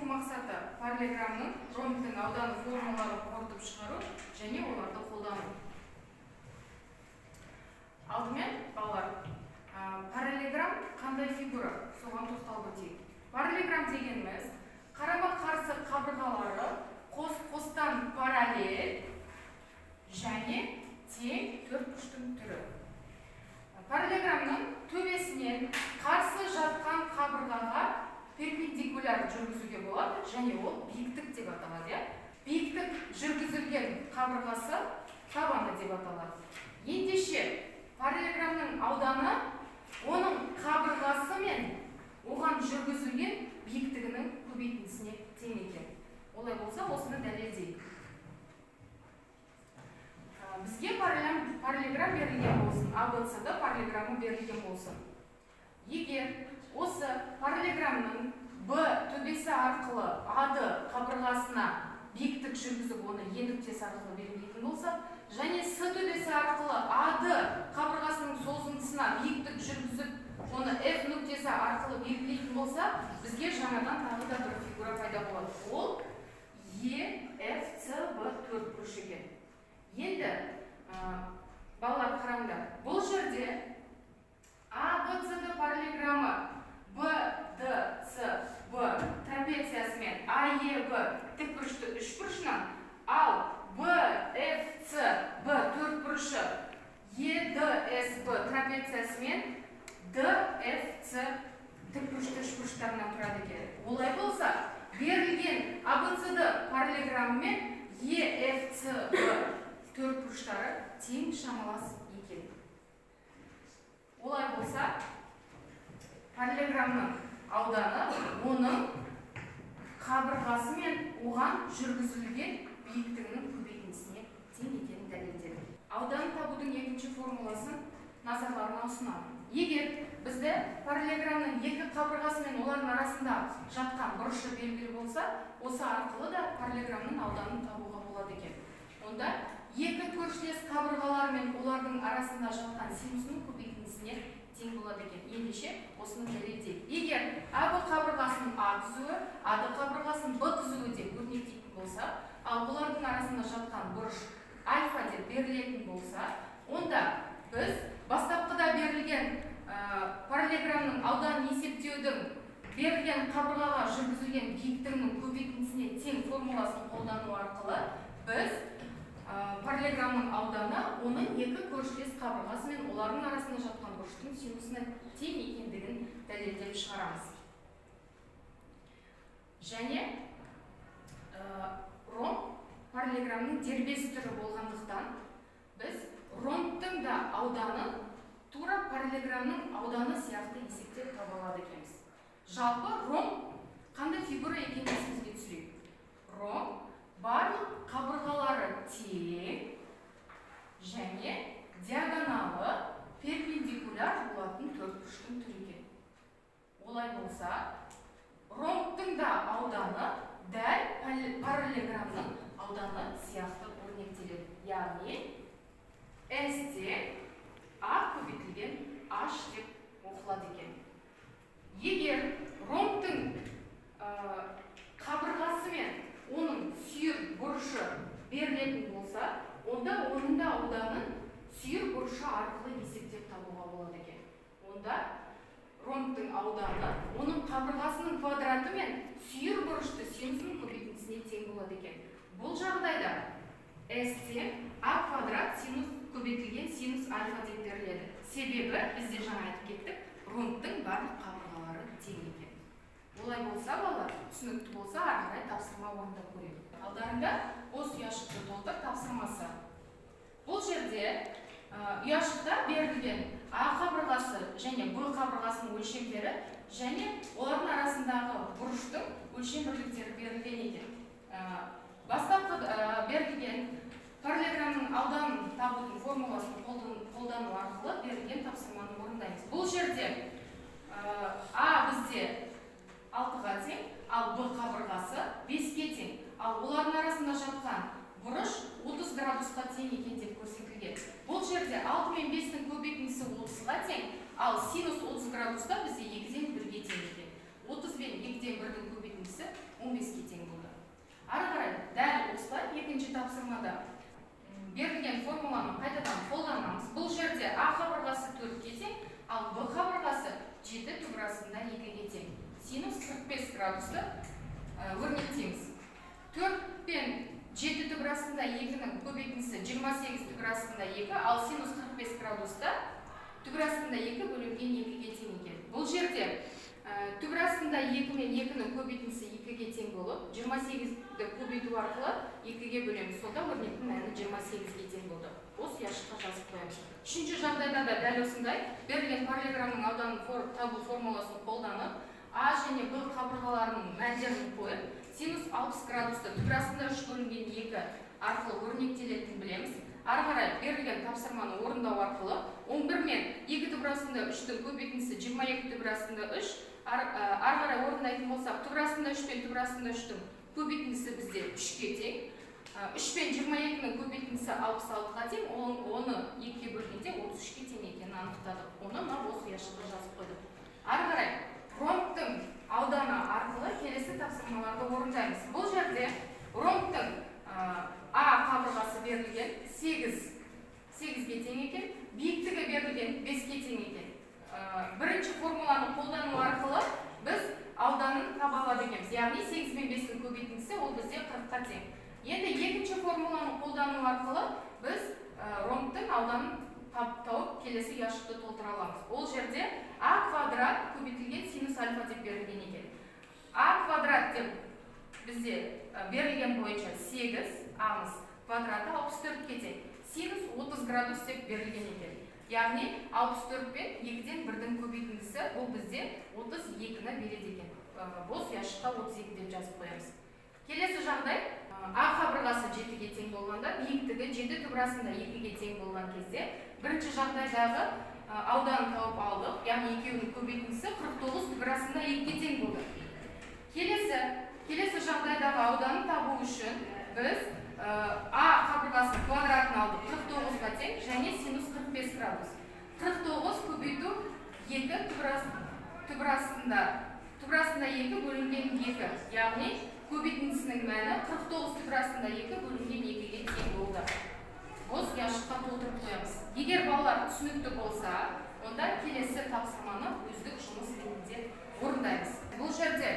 мақсаты параллелограммның ромбтың ауданы формулаларын қорытып шығару және оларды қолдану. Алдымен балалар, параллелограмм қандай фигура? Соған тоқталып өтейік. Параллелограмм дегеніміз қарама-қарсы қабырғалары қос-қостан параллель және тең төртбұрыштың түрі. Параллелограммның төбесінен қарсы жатқан қабырғаға перпендикуляр жүргізуге болады, және ол биіктік деп аталады. Биіктік жүргізілген қабырғасы табаны деп аталады. Ендеше параллелограммның ауданы оның қабырғасы мен оған жүргізілген биіктігінің көбейтіндісіне тең екен. Олай болса, осыны дәлелдейік. Бізге параллелограмм берілген болсын, АБЦД параллелограммы берілген болсын. Егер осы параллелограммның Б төбесі арқылы АД қабырғасына биіктік жүргізіп, оны Е нүктесі арқылы белгілейтін болса, және С төбесі арқылы АД қабырғасының созындысына биіктік жүргізіп, оны F нүктесі арқылы белгілейтін болса, бізге жаңадан тағы да бір фигура пайда болады. Ол EFCB төртбұрыш екен. Енді балалар қараңдар, бұл жерде ABCD параллелограммы BDCB трапециясы мен AEB тікбұрышты үшбұрышынан, ал BFCB төртбұрышы EDSB трапециясы мен DFC тікбұрышты үшбұрыштарынан тұрады екен. Олай болса, берілген ABCD параллелограммы мен EFCB төртбұрыштары тең шамалас екен. Олай болса, параллелограммның ауданы оның қабырғасы мен оған жүргізілген биіктігінің көбейтіндісіне тең екенін дәлелдеді. Ауданын табудың екінші формуласын назарларына ұсынамын. Егер бізде параллелограммның екі қабырғасы мен олардың арасында жатқан бұрышы белгілі болса, осы арқылы да параллелограммның ауданын табуға болады екен. Онда екі көршілес қабырғалар мен олардың арасында жатқан синусының көбейтіндісіне тең болады екен. Ендеше осыны дәлелдейік. Егер АБ қабырғасының А түзуі, АД қабырғасының Б түзуі деп көрнектейтін болса, ал бұлардың арасында жатқан бұрыш альфа деп берілетін болса, онда біз бастапқыда берілген параллелограммның ауданын есептеудің берілген қабырғаға жүргізілген биіктігінің көбейтіндісіне тең формуласын қолдану арқылы біз параллелограммның ауданы оның екі көршілес қабырғасы мен олардың арасында жатқан бұрыштың синусына тең екендігін дәлелдеп шығарамыз. Және ромб параллелограммның дербес түрі болғандықтан біз ромбтың да ауданы тура параллелограммның ауданы сияқты есептеп таба алады екенбіз. Жалпы ромб қандай фигура екенін есімізге түсірейік. Ромб барлық қабырғалары тең және диагоналы перпендикуляр болатын төртбұрыштың түрі екен. Олай болса, ромбтың да ауданы дәл параллелограммның ауданы сияқты өрнектеледі. Яғни S те А көбейтілген H деп оқылады екен. Егер ромбтың қабырғасы мен оның сүйір бұрышы берілетін болса, онда оның да ауданын сүйір бұрышы арқылы есептеп табуға болады екен. Онда ромбтың ауданы оның қабырғасының квадраты мен сүйір бұрышты синусының көбейтіндісіне тең болады екен. Бұл жағдайда S тең А квадрат синус көбейтілген синус альфа деп беріледі. Себебі бізде жаңа айтып кеттік, ромбтың барлық қабырғалары тең екен. Олай болса, балалар, түсінікті болса, ары қарай тапсырма орындап көрейік. Алдарында бос ұяшықты толтыр тапсырмасы. Бұл жерде ұяшықта берілген А қабырғасы және Б қабырғасының өлшемдері және олардың арасындағы бұрыштың өлшем бірліктері берілген екен. Бастапқы берілген параллелограммның ауданын табудың формуласын қолдану арқылы берілген тапсырманы орындаймыз. Бұл жерде А бізде 6-ға тең, ал Б қабырғасы 5-ке тең. Ал олардың арасында жатқан бұрыш 30 градусқа тең екен деп көрсетілген. Бұл жерде 6 мен 5-дің көбейтіндісі 30-ға тең, ал синус 30 градуста бізде 2-ден 1-ге тең екен. 30 мен 2-ден 1-дің көбейтіндісі 15 синус 45 градусты өрнектейміз. 4 пен 7 түбір астында 2-нің көбейтіндісі 28 түбір астында 2, ал синус 45 градуста түбір астында 2 бөлінген 2-ге тең екен. Бұл жерде түбір астында 2 мен 2-нің көбейтіндісі 2-ге тең болып, 28-ді көбейту арқылы 2-ге бөлеміз. Сонда өрнектің мәні 28-ге тең болды. Осы яшыққа жазып қоямыз. Үшінші жағдайда да дәл осындай берілген параллелограммның ауданын табу формуласын қолданып, А және Б қабырғаларының мәндерін қойып, синус 60 градусты түбір астында 3 бөлінген 2 арқылы өрнектелетінін білеміз. Ары қарай берілген тапсырманы орындау арқылы 11 мен 2 түбір астында 3-тің көбейтіндісі 22 түбір астында 3, ары қарай орындайтын болсақ, түбір астында 3 пен түбір астында 3-тің көбейтіндісі бізде 3-ге тең. 3 пен 22-нің көбейтіндісі 66-ға тең, оны 2-ге бөлгенде 33-ге тең екенін анықтадық. Оны осы яшыққа жазып қойдық. Ары қарай ромбтың ауданы арқылы келесі тапсырмаларды орындаймыз. Бұл жерде ромбтың А қабырғасы берілген 8-ге тең екен, биіктігі берілген 5-ге тең екен. Бірінші формуланы қолдану арқылы біз ауданын таба алады екенбіз. Яғни 8 мен 5-нің көбейтіндісі ол бізде 40-қа тең. Енді екінші формуланы қолдану арқылы біз ромбтың ауданын тауып келесі яшықты толтыра аламыз. Ол жерде А квадрат көбейтілген синус альфа деп берілген екен. А квадрат деп бізде берілген бойынша 8, Амыз квадраты 64-ге тең. Синус 30 градус деп берілген екен. Яғни 64 пен 2-ден 1-дің көбейтіндісі ол бізде 32-ні береді екен. Бос яшыққа 32 деп жазып қоямыз. Келесі жағдай, А қабырғасы 7-ге тең болғанда, биіктігі 7 түбір астында 2-ге тең болған кезде, бірінші жағдайдағы ауданын тауып алдық, яғни екеуінің көбейтіндісі 49 түбір астында 2-ге тең болды. Келесі жағдайдағы ауданын табу үшін біз А қабырғасын квадратын алдық 49-ға тең және синус 45 градус. 49 көбейту 2 түбір астында 2 бөлінген 2, яғни көбейтіндісінің мәні 49 түбір астында 2 бөлінген 2-ге тең болды. Бос яшыққа толтырып қоямыз. Егер балалар түсінікті болса, онда келесі тапсырманы өздік жұмыс ретінде орындаймыз. Бұл жерде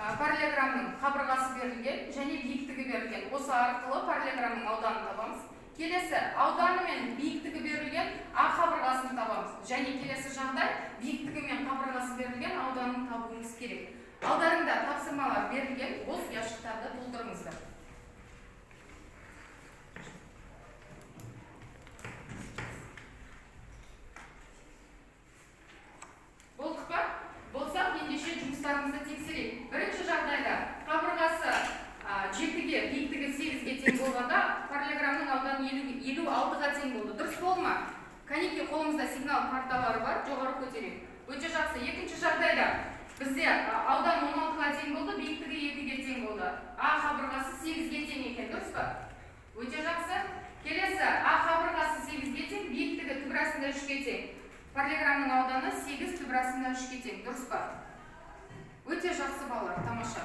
параллелограммның қабырғасы берілген және биіктігі берілген. Осы арқылы параллелограммның ауданын табамыз. Келесі ауданы мен биіктігі берілген А қабырғасын табамыз. Және келесі жағдай биіктігі мен қабырғасы берілген ауданын табуымыз керек. Алдарында тапсырмалар берілген, бос яшықтарды толтырыңыздар. Болдық па? Болсақ, ендеше жұмыстарымызды тексерейік. Бірінші жағдайда қабырғасы 7-ге, биіктігі 8-ге тең болғанда, параллелограммның ауданы 56-ға тең болды. Дұрыс болды ма? Кәнекей қолымызда сигнал карталары бар, жоғары көтерейік. Өте жақсы. Екінші жағдайда бізде аудан 16-ға тең болды, биіктігі 2-ге тең болды. А қабырғасы 8-ге тең екен, дұрыс па? Өте жақсы. Келесі А қабырғасы 8-ге тең, биіктігі түбір астында 3-ге тең. Параллелограммның ауданы 8 түбір астында 3-ге тең, дұрыс па? Өте жақсы балалар, тамаша.